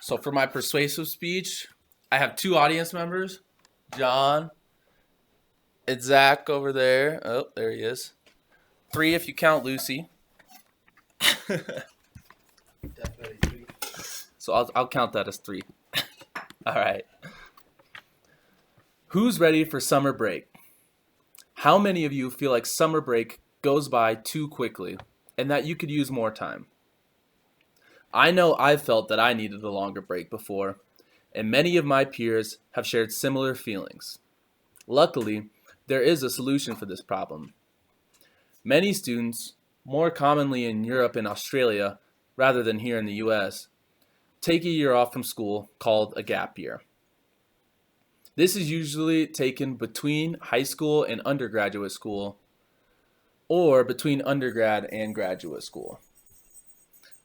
So for my persuasive speech, I have two audience members, John and Zach over there. Oh, there he is. Three if you count Lucy. So I'll count that as three. All right. Who's ready for summer break? How many of you feel like summer break goes by too quickly and that you could use more time? I know I've felt that I needed a longer break before, and many of my peers have shared similar feelings. Luckily, there is a solution for this problem. Many students, more commonly in Europe and Australia rather than here in the US, take a year off from school called a gap year. This is usually taken between high school and undergraduate school, or between undergrad and graduate school.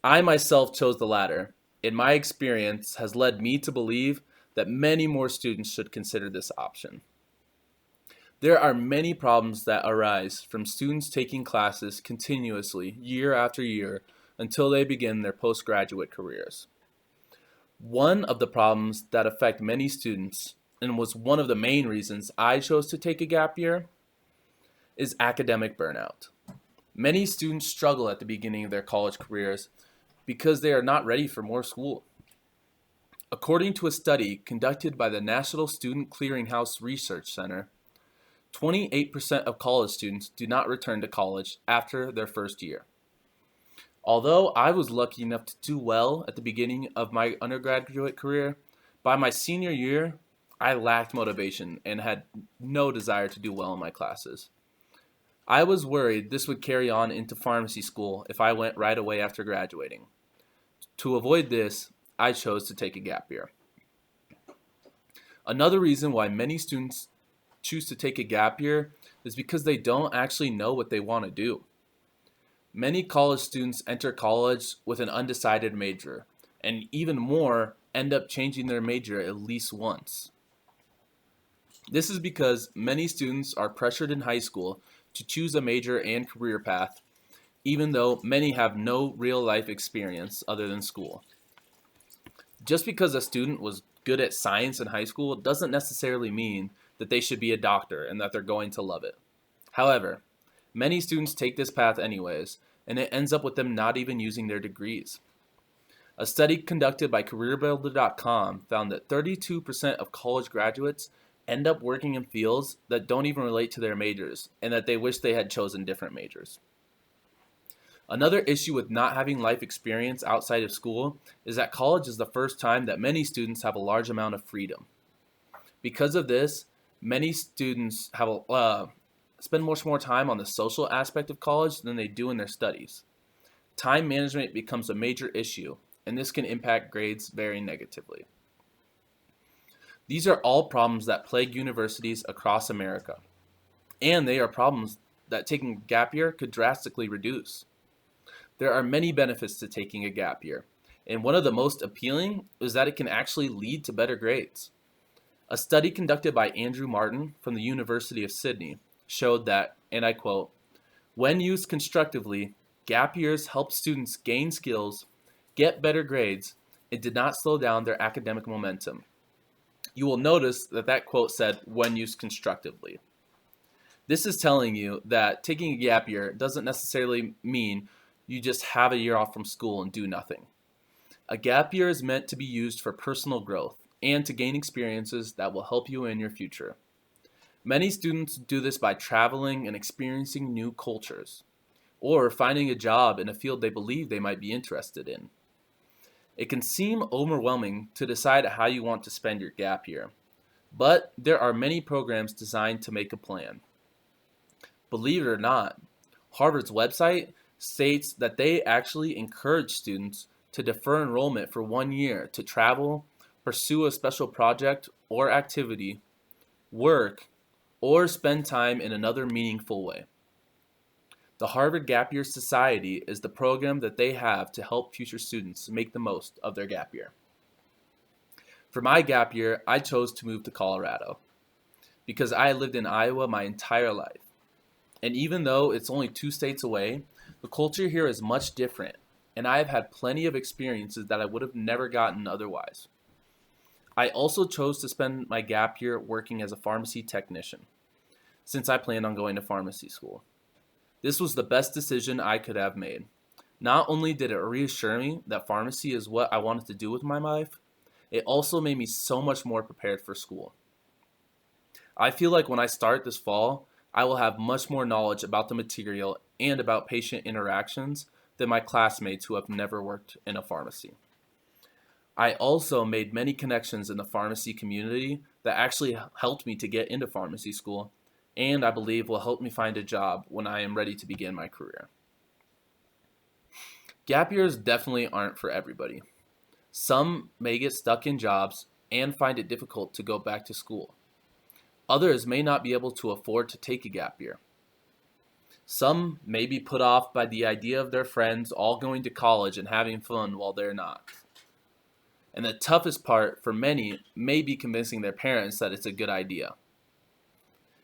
I myself chose the latter, and my experience has led me to believe that many more students should consider this option. There are many problems that arise from students taking classes continuously year after year until they begin their postgraduate careers. One of the problems that affect many students, and was one of the main reasons I chose to take a gap year, is academic burnout. Many students struggle at the beginning of their college careers because they are not ready for more school. According to a study conducted by the National Student Clearinghouse Research Center, 28% of college students do not return to college after their first year. Although I was lucky enough to do well at the beginning of my undergraduate career, by my senior year, I lacked motivation and had no desire to do well in my classes. I was worried this would carry on into pharmacy school if I went right away after graduating. To avoid this, I chose to take a gap year. Another reason why many students choose to take a gap year is because they don't actually know what they want to do. Many college students enter college with an undecided major, and even more end up changing their major at least once. This is because many students are pressured in high school to choose a major and career path, even though many have no real life experience other than school. Just because a student was good at science in high school doesn't necessarily mean that they should be a doctor and that they're going to love it. However, many students take this path anyways, and it ends up with them not even using their degrees. A study conducted by CareerBuilder.com found that 32% of college graduates end up working in fields that don't even relate to their majors, and that they wish they had chosen different majors. Another issue with not having life experience outside of school is that college is the first time that many students have a large amount of freedom. Because of this, many students spend much more time on the social aspect of college than they do in their studies. Time management becomes a major issue, and this can impact grades very negatively. These are all problems that plague universities across America, and they are problems that taking a gap year could drastically reduce. There are many benefits to taking a gap year, and one of the most appealing is that it can actually lead to better grades. A study conducted by Andrew Martin from the University of Sydney showed that, and I quote, "When used constructively, gap years help students gain skills, get better grades, and did not slow down their academic momentum." You will notice that that quote said, "when used constructively." This is telling you that taking a gap year doesn't necessarily mean you just have a year off from school and do nothing. A gap year is meant to be used for personal growth and to gain experiences that will help you in your future. Many students do this by traveling and experiencing new cultures, or finding a job in a field they believe they might be interested in. It can seem overwhelming to decide how you want to spend your gap year, but there are many programs designed to make a plan. Believe it or not, Harvard's website states that they actually encourage students to defer enrollment for 1 year to travel, pursue a special project or activity, work, or spend time in another meaningful way. The Harvard Gap Year Society is the program that they have to help future students make the most of their gap year. For my gap year, I chose to move to Colorado because I lived in Iowa my entire life. And even though it's only 2 states away, the culture here is much different, and I have had plenty of experiences that I would have never gotten otherwise. I also chose to spend my gap year working as a pharmacy technician, since I planned on going to pharmacy school. This was the best decision I could have made. Not only did it reassure me that pharmacy is what I wanted to do with my life, it also made me so much more prepared for school. I feel like when I start this fall, I will have much more knowledge about the material and about patient interactions than my classmates who have never worked in a pharmacy. I also made many connections in the pharmacy community that actually helped me to get into pharmacy school, and I believe will help me find a job when I am ready to begin my career. Gap years definitely aren't for everybody. Some may get stuck in jobs and find it difficult to go back to school. Others may not be able to afford to take a gap year. Some may be put off by the idea of their friends all going to college and having fun while they're not. And the toughest part for many may be convincing their parents that it's a good idea.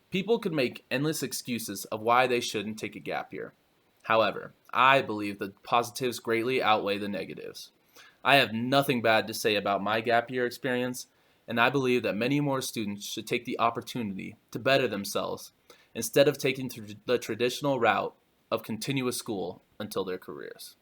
People could make endless excuses of why they shouldn't take a gap year. However, I believe the positives greatly outweigh the negatives. I have nothing bad to say about my gap year experience, and I believe that many more students should take the opportunity to better themselves instead of taking the traditional route of continuous school until their careers.